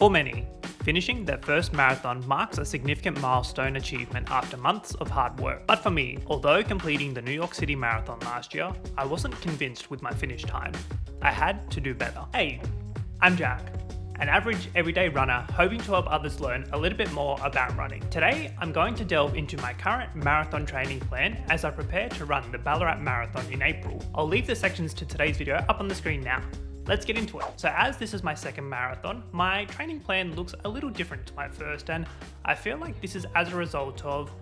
For many, finishing their first marathon marks a significant milestone achievement after months of hard work. But for me, although completing the New York City Marathon last year, I wasn't convinced with my finish time. I had to do better. Hey, I'm Jack, an average everyday runner hoping to help others learn a little bit more about running. Today, I'm going to delve into my current marathon training plan as I prepare to run the Ballarat Marathon in April. I'll leave the sections to today's video up on the screen now. Let's get into it. So as this is my second marathon, my training plan looks a little different to my first, and I feel like this is as a result of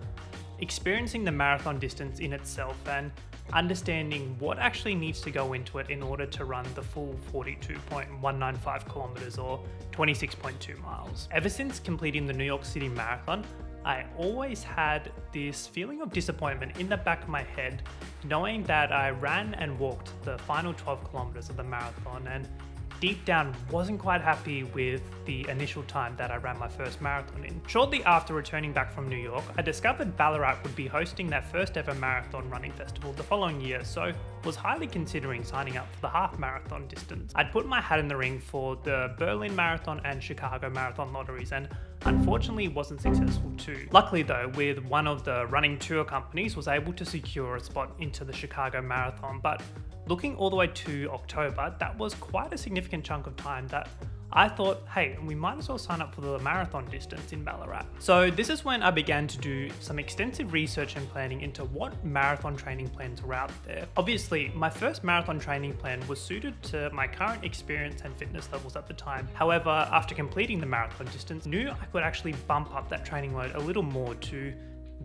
experiencing the marathon distance in itself and understanding what actually needs to go into it in order to run the full 42.195 kilometers or 26.2 miles. Ever since completing the New York City Marathon, I always had this feeling of disappointment in the back of my head, knowing that I ran and walked the final 12 kilometers of the marathon and deep down wasn't quite happy with the initial time that I ran my first marathon in. Shortly after returning back from New York, I discovered Ballarat would be hosting their first ever marathon running festival the following year, so was highly considering signing up for the half marathon distance. I'd put my hat in the ring for the Berlin Marathon and Chicago Marathon lotteries and unfortunately wasn't successful too. Luckily though, with one of the running tour companies was able to secure a spot into the Chicago Marathon, but looking all the way to October, that was quite a significant chunk of time that I thought, hey, we might as well sign up for the marathon distance in Ballarat. So this is when I began to do some extensive research and planning into what marathon training plans were out there. Obviously, my first marathon training plan was suited to my current experience and fitness levels at the time. However, after completing the marathon distance, knew I could actually bump up that training load a little more to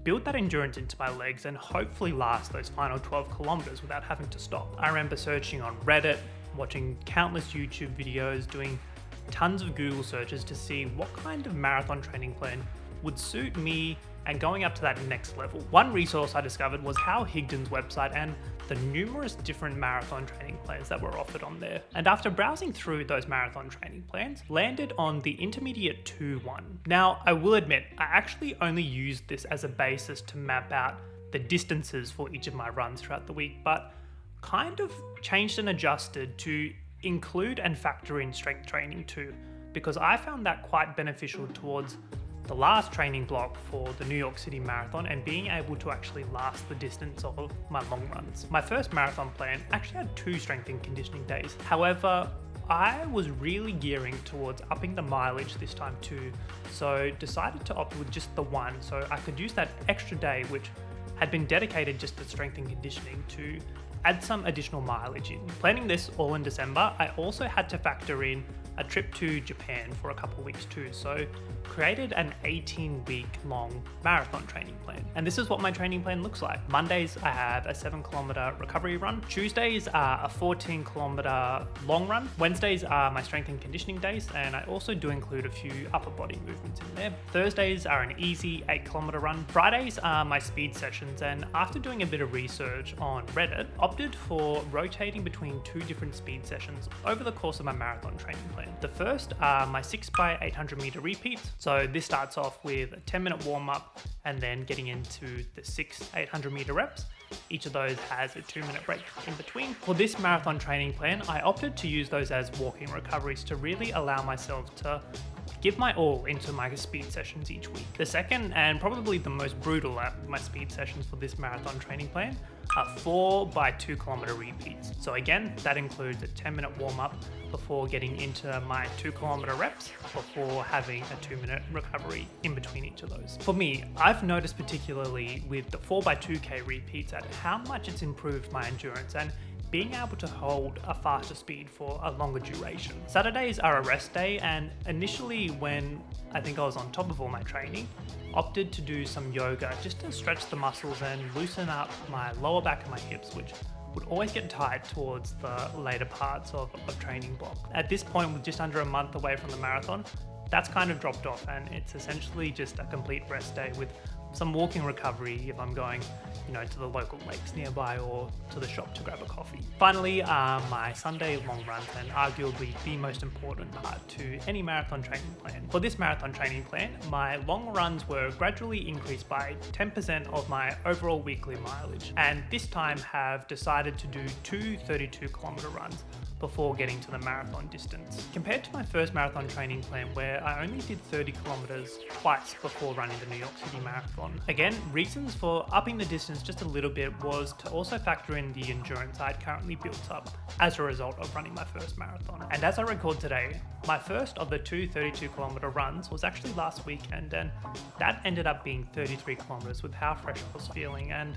build that endurance into my legs and hopefully last those final 12 kilometers without having to stop. I remember searching on Reddit, watching countless YouTube videos, doing tons of Google searches to see what kind of marathon training plan would suit me and going up to that next level. One resource I discovered was Higdon's website and the numerous different marathon training plans that were offered on there. And after browsing through those marathon training plans, landed on the Intermediate 2 one. Now, I will admit, I actually only used this as a basis to map out the distances for each of my runs throughout the week, but kind of changed and adjusted to include and factor in strength training too, because I found that quite beneficial towards the last training block for the New York City Marathon and being able to actually last the distance of my long runs. My first marathon plan actually had 2 strength and conditioning days. However, I was really gearing towards upping the mileage this time too, so decided to opt with just the one so I could use that extra day, which had been dedicated just to strength and conditioning, to add some additional mileage in. Planning this all in December, I also had to factor in a trip to Japan for a couple of weeks too, so created an 18-week long marathon training plan. And this is what my training plan looks like. Mondays, I have a 7-kilometer recovery run. Tuesdays are a 14-kilometer long run. Wednesdays are my strength and conditioning days, and I also do include a few upper body movements in there. Thursdays are an easy 8-kilometer run. Fridays are my speed sessions, and after doing a bit of research on Reddit, opted for rotating between 2 different speed sessions over the course of my marathon training plan. The first are my 6x800 meter repeats. So this starts off with a 10-minute warm up and then getting into the 6 800 meter reps. Each of those has a 2-minute break in between. For this marathon training plan, I opted to use those as walking recoveries to really allow myself to give my all into my speed sessions each week. The second and probably the most brutal at my speed sessions for this marathon training plan are 4x2 kilometer repeats. So again, that includes a 10-minute warm up before getting into my 2-kilometer reps before having a 2-minute recovery in between each of those. For me, I've noticed particularly with the 4x2k repeats at how much it's improved my endurance and being able to hold a faster speed for a longer duration. Saturdays are a rest day, and initially when I think I was on top of all my training, opted to do some yoga just to stretch the muscles and loosen up my lower back and my hips, which would always get tight towards the later parts of training block. At this point, with just under a month away from the marathon, that's kind of dropped off, and it's essentially just a complete rest day with some walking recovery if I'm going, to the local lakes nearby or to the shop to grab a coffee. Finally, my Sunday long runs, and arguably the most important part to any marathon training plan. For this marathon training plan, my long runs were gradually increased by 10% of my overall weekly mileage, and this time have decided to do 2 32-kilometer runs before getting to the marathon distance. Compared to my first marathon training plan where I only did 30 kilometers twice before running the New York City Marathon. Again, reasons for upping the distance just a little bit was to also factor in the endurance I'd currently built up as a result of running my first marathon. And as I record today, my first of the two 32-kilometer runs was actually last weekend, and that ended up being 33 kilometers with how fresh I was feeling, and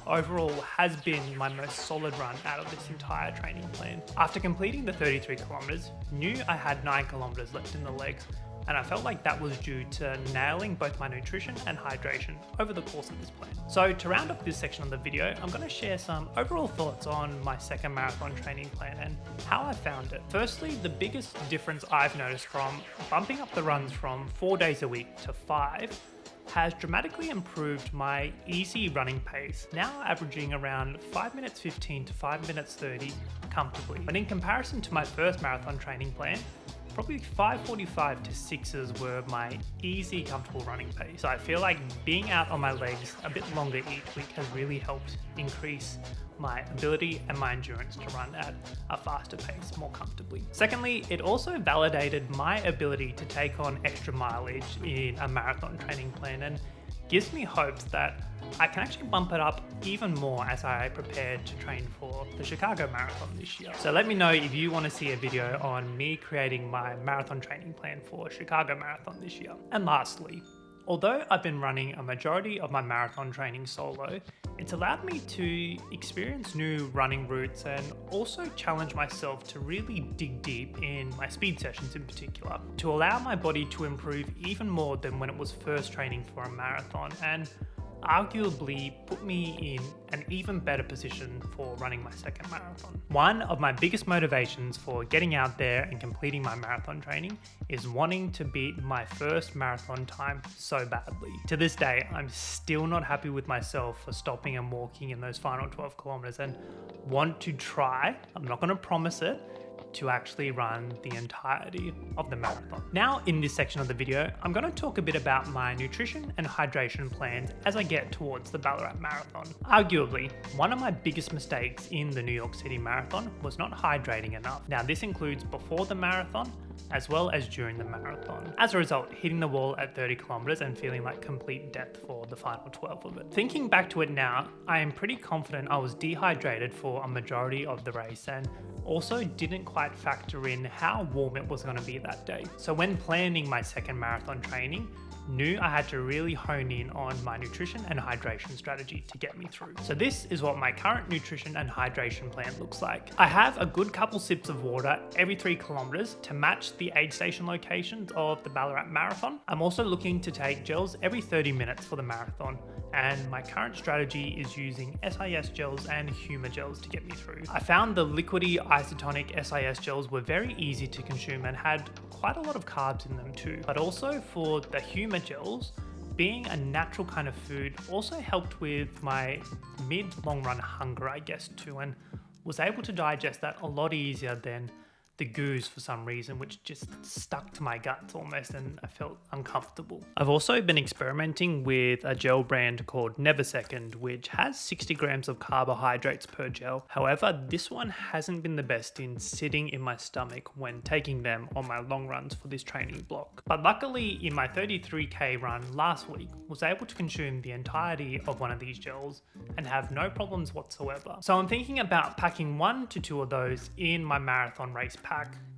overall has been my most solid run out of this entire training plan. After completing the 33 kilometers, knew I had 9 kilometers left in the legs, and I felt like that was due to nailing both my nutrition and hydration over the course of this plan. So to round off this section of the video, I'm going to share some overall thoughts on my second marathon training plan and how I found it. Firstly, the biggest difference I've noticed from bumping up the runs from 4 days a week to 5 has dramatically improved my easy running pace, now averaging around 5 minutes 15 to 5 minutes 30 comfortably. But in comparison to my first marathon training plan, probably 5:45 to 6s were my easy, comfortable running pace. So I feel like being out on my legs a bit longer each week has really helped increase my ability and my endurance to run at a faster pace more comfortably. Secondly, it also validated my ability to take on extra mileage in a marathon training plan and gives me hopes that I can actually bump it up even more as I prepare to train for the Chicago Marathon this year. So let me know if you want to see a video on me creating my marathon training plan for Chicago Marathon this year. And lastly, although I've been running a majority of my marathon training solo, it's allowed me to experience new running routes and also challenge myself to really dig deep in my speed sessions in particular, to allow my body to improve even more than when it was first training for a marathon, and arguably put me in an even better position for running my second marathon. One of my biggest motivations for getting out there and completing my marathon training is wanting to beat my first marathon time so badly. To this day, I'm still not happy with myself for stopping and walking in those final 12 kilometers and want to try, I'm not going to promise it, to actually run the entirety of the marathon. Now in this section of the video, I'm going to talk a bit about my nutrition and hydration plans as I get towards the Ballarat Marathon. Arguably, one of my biggest mistakes in the New York City Marathon was not hydrating enough. Now this includes before the marathon as well as during the marathon. As a result, hitting the wall at 30 kilometers and feeling like complete death for the final 12 of it. Thinking back to it now, I am pretty confident I was dehydrated for a majority of the race and also didn't quite factor in how warm it was going to be that day. So when planning my second marathon training, knew I had to really hone in on my nutrition and hydration strategy to get me through. So this is what my current nutrition and hydration plan looks like. I have a good couple sips of water every 3 kilometers to match the aid station locations of the Ballarat Marathon. I'm also looking to take gels every 30 minutes for the marathon, and my current strategy is using SIS gels and humor gels to get me through. I found the liquidy isotonic SIS gels were very easy to consume and had quite a lot of carbs in them too, but also for the humor gels, being a natural kind of food also helped with my mid-long run hunger, I guess, too, and was able to digest that a lot easier than the goos for some reason, which just stuck to my guts almost, and I felt uncomfortable. I've also been experimenting with a gel brand called Never Second, which has 60 grams of carbohydrates per gel. However, this one hasn't been the best in sitting in my stomach when taking them on my long runs for this training block. But luckily, in my 33k run last week, was able to consume the entirety of one of these gels and have no problems whatsoever. So I'm thinking about packing 1 to 2 of those in my marathon race pack,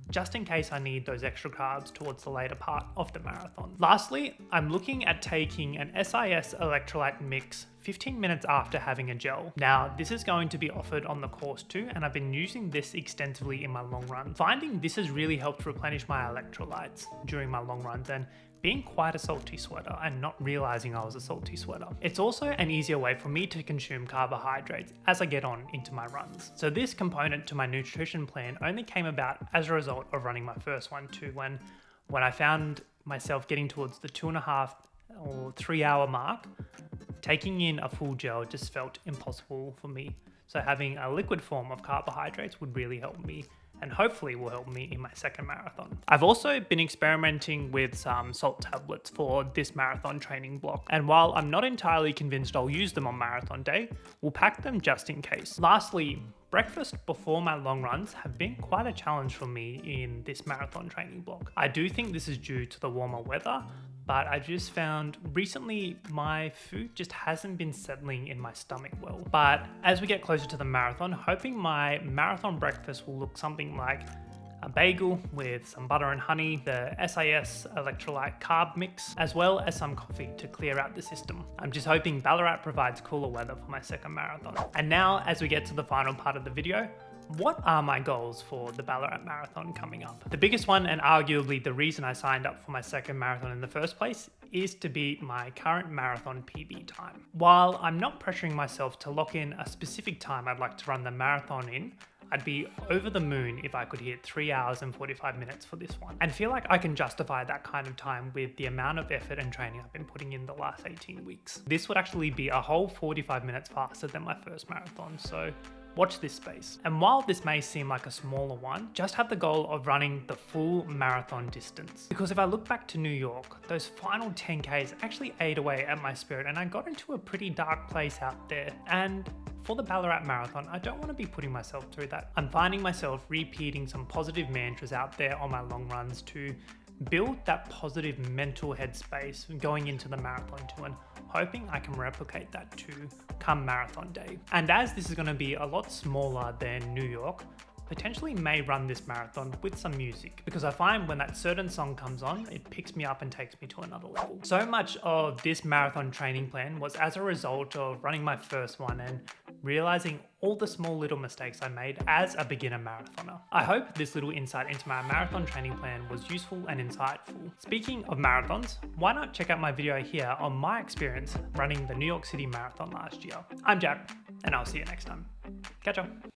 just in case I need those extra carbs towards the later part of the marathon. Lastly, I'm looking at taking an SIS electrolyte mix 15 minutes after having a gel. Now, this is going to be offered on the course too, and I've been using this extensively in my long run. Finding this has really helped replenish my electrolytes during my long runs and being quite a salty sweater and not realizing I was a salty sweater. It's also an easier way for me to consume carbohydrates as I get on into my runs. So this component to my nutrition plan only came about as a result of running my first one too, when I found myself getting towards the 2.5 or 3 hour mark, taking in a full gel just felt impossible for me. So having a liquid form of carbohydrates would really help me, and hopefully will help me in my second marathon. I've also been experimenting with some salt tablets for this marathon training block, and while I'm not entirely convinced I'll use them on marathon day, we'll pack them just in case. Lastly, Breakfast before my long runs have been quite a challenge for me in this marathon training block. I do think this is due to the warmer weather, but I just found recently my food just hasn't been settling in my stomach well. But as we get closer to the marathon, hoping my marathon breakfast will look something like a bagel with some butter and honey, the SAS electrolyte carb mix, as well as some coffee to clear out the system. I'm just hoping Ballarat provides cooler weather for my second marathon. And now, as we get to the final part of the video, what are my goals for the Ballarat Marathon coming up? The biggest one, and arguably the reason I signed up for my second marathon in the first place, is to beat my current marathon PB time. While I'm not pressuring myself to lock in a specific time I'd like to run the marathon in, I'd be over the moon if I could hit 3 hours and 45 minutes for this one, and feel like I can justify that kind of time with the amount of effort and training I've been putting in the last 18 weeks. This would actually be a whole 45 minutes faster than my first marathon, so watch this space. And while this may seem like a smaller one, just have the goal of running the full marathon distance. Because if I look back to New York, those final 10Ks actually ate away at my spirit and I got into a pretty dark place out there. And for the Ballarat Marathon, I don't want to be putting myself through that. I'm finding myself repeating some positive mantras out there on my long runs to build that positive mental headspace going into the marathon too, and hoping I can replicate that to come marathon day. And as this is going to be a lot smaller than New York, potentially may run this marathon with some music, because I find when that certain song comes on, it picks me up and takes me to another level. So much of this marathon training plan was as a result of running my first one and realizing all the small little mistakes I made as a beginner marathoner. I hope this little insight into my marathon training plan was useful and insightful. Speaking of marathons, why not check out my video here on my experience running the New York City Marathon last year. I'm Jack, and I'll see you next time. Catch ya.